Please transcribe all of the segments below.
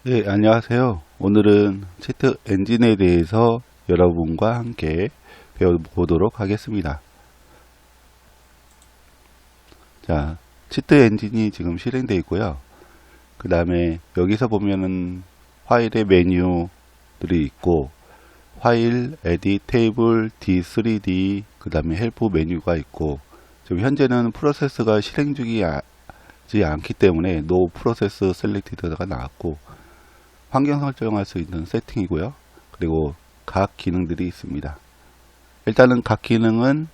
네, 안녕하세요. 오늘은 채트 엔진에 대해서 여러분과 함께 배워보도록 하겠습니다. 자, 채트 엔진이 지금 실행되어 있고요. 그 다음에 여기서 보면은 파일의 메뉴들이 있고, 파일, 에딧, 테이블, D3D, 그 다음에 헬프 메뉴가 있고, 지금 현재는 프로세스가 실행 중이지 않기 때문에 No Process Selected가 나왔고, 환경 설정할 수 있는 세팅이고요. 그리고 각 기능들이 있습니다. 일단은 각 기능은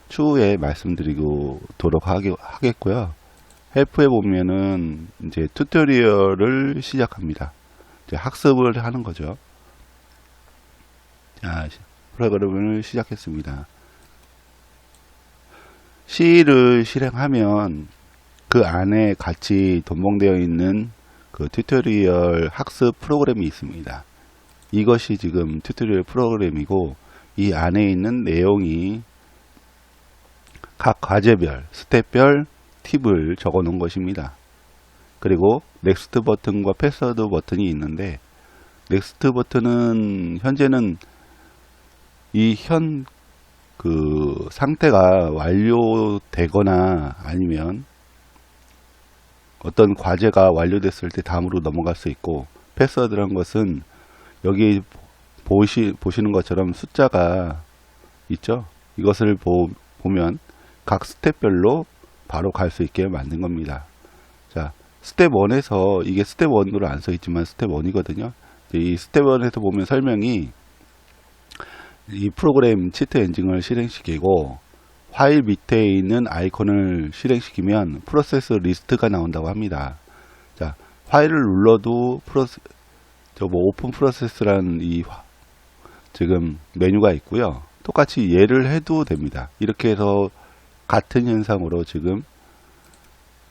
추후에 말씀드리도록 하겠고요. 헬프에 보면은 이제 튜토리얼을 시작합니다. 이제 학습을 하는 거죠. 자, 프로그램을 시작했습니다. C를 실행하면 그 안에 같이 동봉되어 있는 그 튜토리얼 학습 프로그램이 있습니다. 이것이 지금 튜토리얼 프로그램이고, 이 안에 있는 내용이 각 과제별, 스텝별 팁을 적어 놓은 것입니다. 그리고 넥스트 버튼과 패스워드 버튼이 있는데, 넥스트 버튼은 현재는 이 그 상태가 완료되거나 아니면 어떤 과제가 완료됐을 때 다음으로 넘어갈 수 있고, 패스워드란 것은 여기 보시는 것처럼 숫자가 있죠. 이것을 보면 각 스텝별로 바로 갈 수 있게 만든 겁니다. 자, 스텝 1에서 이게 스텝 1으로 안 써 있지만 스텝 1이거든요. 이 스텝 1에서 보면 설명이 이 프로그램 치트 엔진을 실행시키고, 파일 밑에 있는 아이콘을 실행시키면 프로세스 리스트가 나온다고 합니다. 자, 파일을 눌러도 오픈 프로세스라는 지금 메뉴가 있고요. 똑같이 얘를 해도 됩니다. 이렇게 해서 같은 현상으로 지금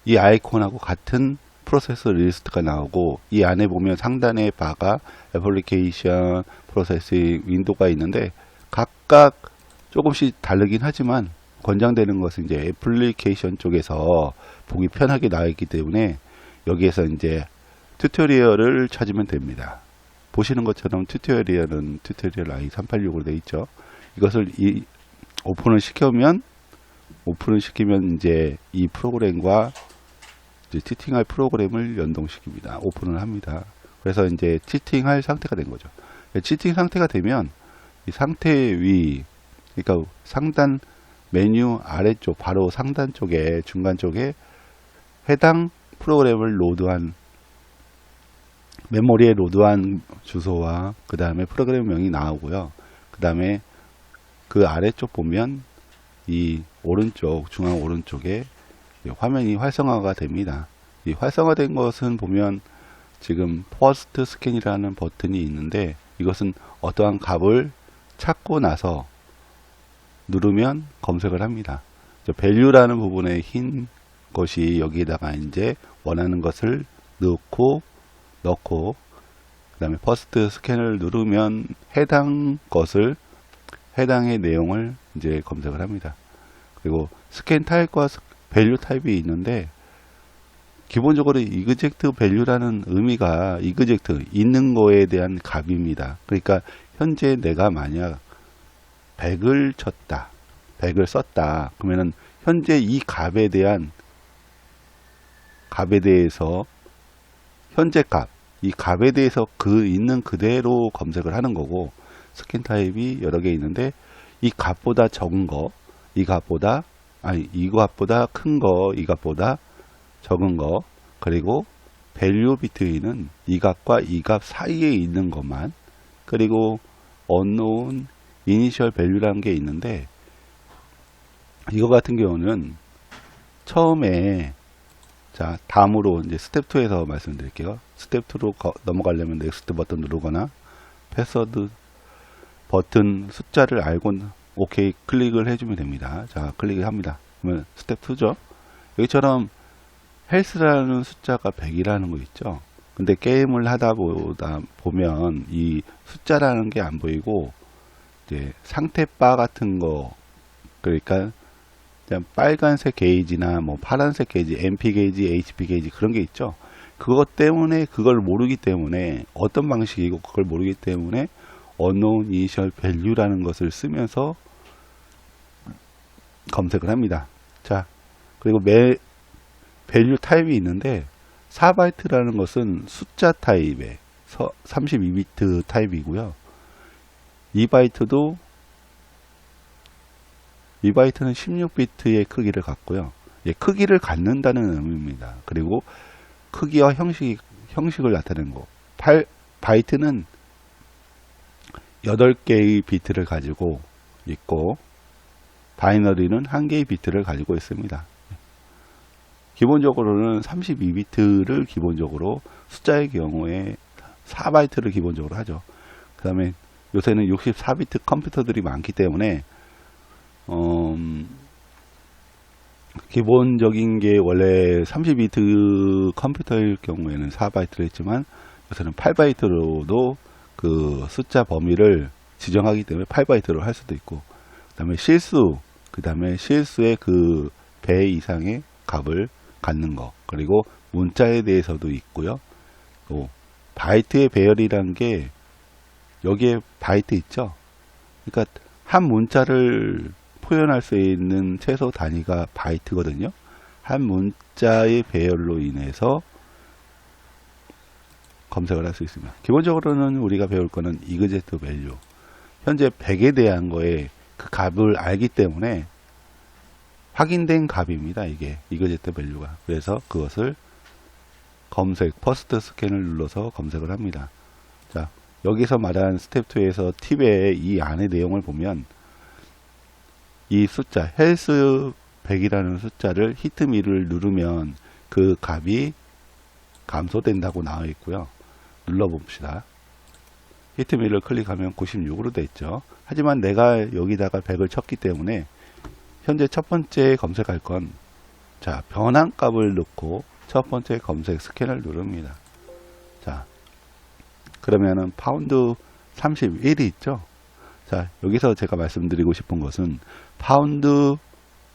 이 아이콘하고 같은 프로세스 리스트가 나오고, 이 안에 보면 상단에 바가 애플리케이션, 프로세싱, 윈도우가 있는데 각각 조금씩 다르긴 하지만 권장되는 것은 이제 애플리케이션 쪽에서 보기 편하게 나와 있기 때문에 여기에서 이제 튜토리얼을 찾으면 됩니다. 보시는 것처럼 튜토리얼은 튜토리얼 i386으로 되어 있죠. 이것을 오픈을 시키면 이제 이 프로그램과 이제 치팅할 프로그램을 연동시킵니다. 오픈을 합니다. 그래서 이제 치팅할 상태가 된 거죠. 치팅 상태가 되면 이 상태 위, 그러니까 상단 메뉴 아래쪽 바로 상단 쪽에 중간 쪽에 해당 프로그램을 로드한 메모리에 로드한 주소와 그 다음에 프로그램명이 나오고요. 그 다음에 그 아래쪽 보면 이 오른쪽 중앙 오른쪽에 화면이 활성화가 됩니다. 이 활성화된 것은 보면 지금 퍼스트 스캔이라는 버튼이 있는데, 이것은 어떠한 값을 찾고 나서 누르면 검색을 합니다. value라는 부분에 흰 것이 여기에다가 이제 원하는 것을 넣고 그 다음에 퍼스트 스캔을 누르면 해당의 내용을 이제 검색을 합니다. 그리고 스캔 타입과 밸류 타입이 있는데, 기본적으로 이그젝트 밸류라는 의미가 이그젝트 있는 거에 대한 값입니다. 그러니까 현재 내가 만약 100을 쳤다, 100을 썼다, 그러면은 현재 이 값에 대해서 현재 값, 이 값에 대해서 있는 그대로 검색을 하는 거고, 스캔 타입이 여러 개 있는데, 이 값보다 적은 거, 이 값보다 큰 거, 이 값보다 적은 거, 그리고 value between은 이 값과 이 값 사이에 있는 것만, 그리고 unknown initial value라는 게 있는데, 이거 같은 경우는 처음에, 자, 다음으로 이제 스텝 2에서 말씀드릴게요. 스텝 2로 넘어가려면 넥스트 버튼 누르거나 패스워드 버튼 숫자를 알고 오케이 클릭을 해주면 됩니다. 자, 클릭을 합니다. 그러면 스텝 2죠. 여기처럼 헬스라는 숫자가 100이라는 거 있죠. 근데 게임을 하다 보면 이 숫자라는 게 안 보이고, 이제 상태 바 같은 거, 그러니까 빨간색 게이지나 뭐 파란색 게이지, MP 게이지, HP 게이지 그런 게 있죠. 그것 때문에 그걸 모르기 때문에 어떤 방식이고 그걸 모르기 때문에 unknown initial value라는 것을 쓰면서 검색을 합니다. 자, 그리고 value 타입이 있는데 4바이트라는 것은 숫자 타입의 32비트 타입이고요. 2바이트는 16비트의 크기를 갖고요. 예, 크기를 갖는다는 의미입니다. 그리고 크기와 형식을 나타내는 거. 바이트는 8개의 비트를 가지고 있고 바이너리는 1개의 비트를 가지고 있습니다. 기본적으로는 32비트를 기본적으로 숫자의 경우에 4바이트를 기본적으로 하죠. 그 다음에 요새는 64비트 컴퓨터들이 많기 때문에 기본적인 게 원래 32비트 컴퓨터일 경우에는 4바이트를 했지만 요새는 8바이트로도 그 숫자 범위를 지정하기 때문에 8바이트로 할 수도 있고, 그 다음에 실수의 그 배 이상의 값을 갖는 거, 그리고 문자에 대해서도 있고요. 또 바이트의 배열이란 게 여기에 바이트 있죠. 그러니까 한 문자를 표현할 수 있는 최소 단위가 바이트거든요. 한 문자의 배열로 인해서 검색을 할 수 있습니다. 기본적으로는 우리가 배울 거는 이그젝트 밸류, 현재 100에 대한 거에 그 값을 알기 때문에 확인된 값입니다. 이게 이그젝트 밸류가. 그래서 그것을 검색, 퍼스트 스캔을 눌러서 검색을 합니다. 자, 여기서 말한 스텝 2에서 팁의 이 안의 내용을 보면 이 숫자 헬스 100이라는 숫자를 히트미를 누르면 그 값이 감소된다고 나와 있고요. 눌러봅시다. 히트미를 클릭하면 96으로 되어 있죠. 하지만 내가 여기다가 100을 쳤기 때문에 현재 첫 번째 검색할 건, 자, 변환값을 넣고 첫 번째 검색 스캔을 누릅니다. 자, 그러면은 파운드 31이 있죠. 자, 여기서 제가 말씀드리고 싶은 것은 파운드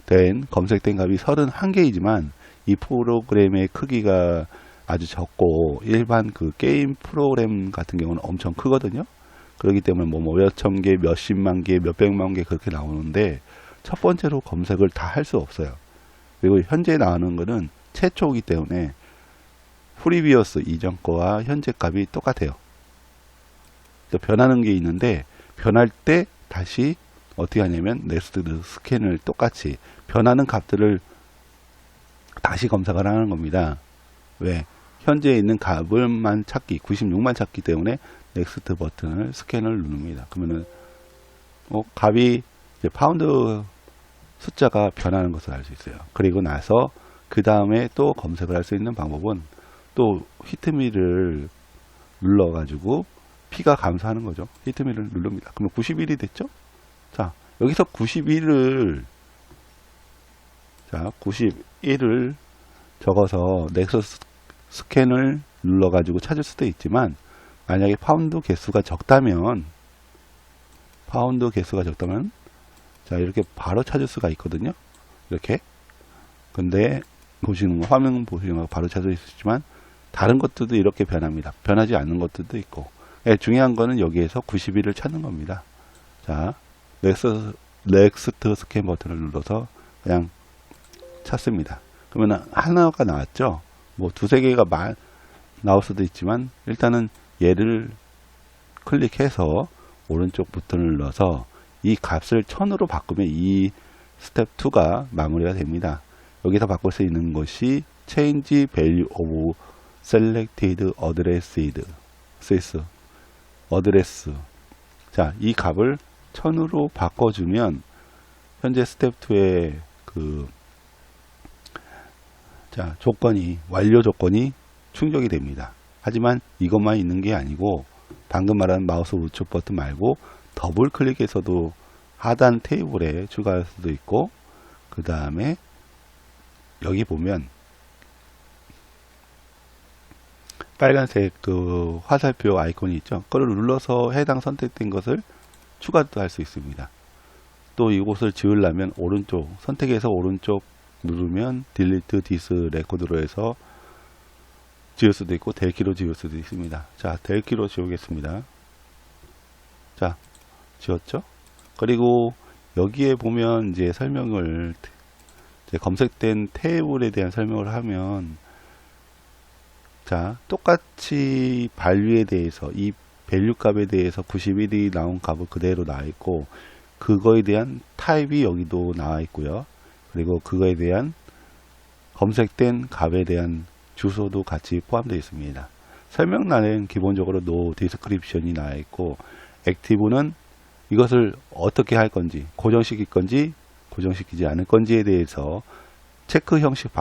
된 검색된 값이 31개이지만 이 프로그램의 크기가 아주 적고 일반 그 게임 프로그램 같은 경우는 엄청 크거든요. 그렇기 때문에 뭐 몇천 개, 몇십만 개, 몇백만 개 그렇게 나오는데 첫 번째로 검색을 다 할 수 없어요. 그리고 현재 나오는 거는 최초이기 때문에 프리비어스 이전 거와 현재 값이 똑같아요. 변하는 게 있는데 변할 때 다시 어떻게 하냐면 넥스트 스캔을 똑같이 변하는 값들을 다시 검색을 하는 겁니다. 왜? 현재 있는 값을만 찾기, 96만 찾기 때문에 넥스트 버튼을 스캔을 누릅니다. 그러면은 값이 이제 파운드 숫자가 변하는 것을 알 수 있어요. 그리고 나서 그 다음에 또 검색을 할 수 있는 방법은 또 히트미를 눌러 가지고 P가 감소하는 거죠. 히트미를 누릅니다. 그러면 91이 됐죠? 자, 여기서 91을 적어서 넥서스 스캔을 눌러 가지고 찾을 수도 있지만, 만약에 파운드 개수가 적다면 자, 이렇게 바로 찾을 수가 있거든요. 이렇게. 근데 보시는 거, 화면 보시는 거 바로 찾을 수 있지만 다른 것들도 이렇게 변합니다. 변하지 않는 것들도 있고. 중요한 거는 여기에서 91을 찾는 겁니다. 자, 넥스트 스캔 버튼을 눌러서 그냥 찾습니다. 그러면 하나가 나왔죠. 뭐 두세 개가 나올 수도 있지만 일단은 얘를 클릭해서 오른쪽 버튼을 눌러서 이 값을 1000으로 바꾸면 이 스텝 2가 마무리가 됩니다. 여기서 바꿀 수 있는 것이 change value of selected address. 자, 이 값을 1000으로 바꿔주면 현재 스텝 2의 완료 조건이 충족이 됩니다. 하지만 이것만 있는 게 아니고 방금 말한 마우스 우측 버튼 말고 더블 클릭해서도 하단 테이블에 추가할 수도 있고, 그 다음에 여기 보면 빨간색 그 화살표 아이콘이 있죠. 그걸 눌러서 해당 선택된 것을 추가도 할 수 있습니다. 또 이곳을 지우려면 오른쪽 선택해서 오른쪽 누르면 딜리트 디스 레코드로 해서 지울 수도 있고 델키로 지울 수도 있습니다. 자, 델키로 지우겠습니다. 자, 지웠죠? 그리고 여기에 보면 이제 설명을 이제 검색된 테이블에 대한 설명을 하면, 자, 똑같이 value 에 대해서 이 밸류 값에 대해서 91이 나온 값은 그대로 나와 있고, 그거에 대한 타입이 여기도 나와 있고요. 그리고 그거에 대한 검색된 값에 대한 주소도 같이 포함되어 있습니다. 설명란엔 기본적으로 no description이 나와 있고, 액티브는 이것을 어떻게 할 건지, 고정시킬 건지 고정시키지 않을 건지에 대해서 체크 형식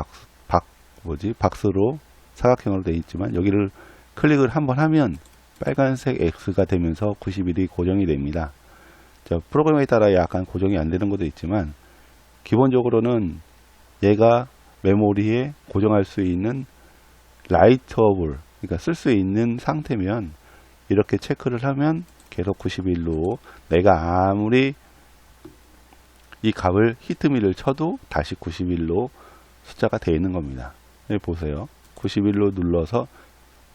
박스로 사각형으로 되어 있지만, 여기를 클릭을 한번 하면 빨간색 X가 되면서 91이 고정이 됩니다. 자, 프로그램에 따라 약간 고정이 안 되는 것도 있지만, 기본적으로는 얘가 메모리에 고정할 수 있는 라이터블, 그러니까 쓸 수 있는 상태면 이렇게 체크를 하면 계속 91로, 내가 아무리 이 값을 히트미를 쳐도 다시 91로 숫자가 되어 있는 겁니다. 여기 보세요. 91로 눌러서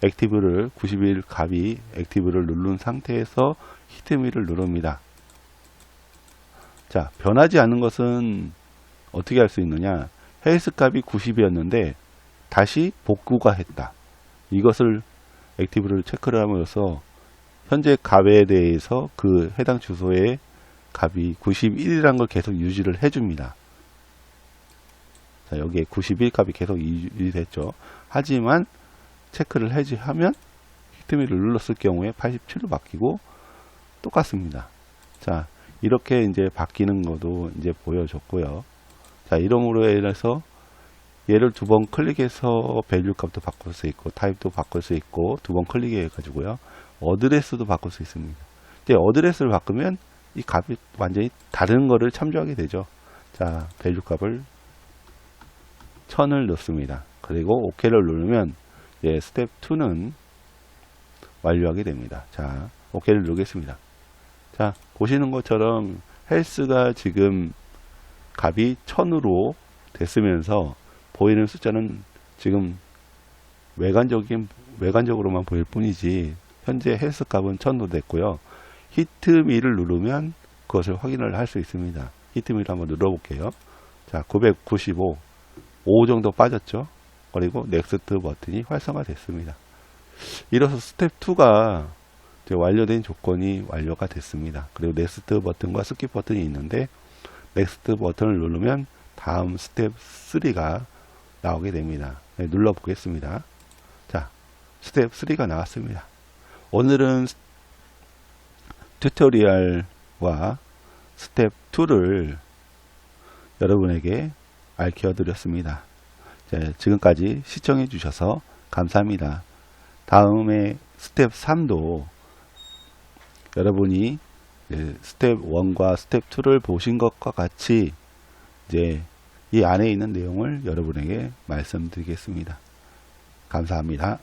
액티브를, 91 값이 액티브를 누른 상태에서 히트미를 누릅니다. 자, 변하지 않는 것은 어떻게 할 수 있느냐? 헬스 값이 90이었는데 다시 복구가 했다. 이것을 액티브를 체크를 함으로써 현재 값에 대해서 그 해당 주소의 값이 91이라는 걸 계속 유지를 해줍니다. 자, 여기에 91 값이 계속 유지됐죠. 하지만 체크를 해지하면 히트미를 눌렀을 경우에 87로 바뀌고 똑같습니다. 자, 이렇게 이제 바뀌는 것도 이제 보여줬고요. 자, 이름으로 인해서 얘를 두 번 클릭해서 밸류 값도 바꿀 수 있고, 타입도 바꿀 수 있고, 두 번 클릭해 가지고요. 어드레스도 바꿀 수 있습니다. 이제 어드레스를 바꾸면 이 값이 완전히 다른 거를 참조하게 되죠. 자, 밸류 값을 1000을 넣습니다. 그리고 OK를 누르면 이제 스텝 2는 완료하게 됩니다. 자, OK를 누르겠습니다. 자, 보시는 것처럼 헬스가 지금 값이 1000으로 됐으면서 보이는 숫자는 지금 외관적으로만 보일 뿐이지 현재 헬스 값은 1000로 됐고요. 히트미를 누르면 그것을 확인을 할 수 있습니다. 히트미를 한번 눌러볼게요. 자, 995, 5 정도 빠졌죠. 그리고 넥스트 버튼이 활성화됐습니다. 이로써 스텝 2가 완료된 조건이 완료가 됐습니다. 그리고 넥스트 버튼과 스킵 버튼이 있는데, 넥스트 버튼을 누르면 다음 스텝 3가 나오게 됩니다. 네, 눌러 보겠습니다. 자, 스텝 3가 나왔습니다. 오늘은 튜토리얼과 스텝 2를 여러분에게 알려 드렸습니다. 지금까지 시청해 주셔서 감사합니다. 다음에 스텝 3도 여러분이 스텝 1과 스텝 2를 보신 것과 같이 이제 이 안에 있는 내용을 여러분에게 말씀드리겠습니다. 감사합니다.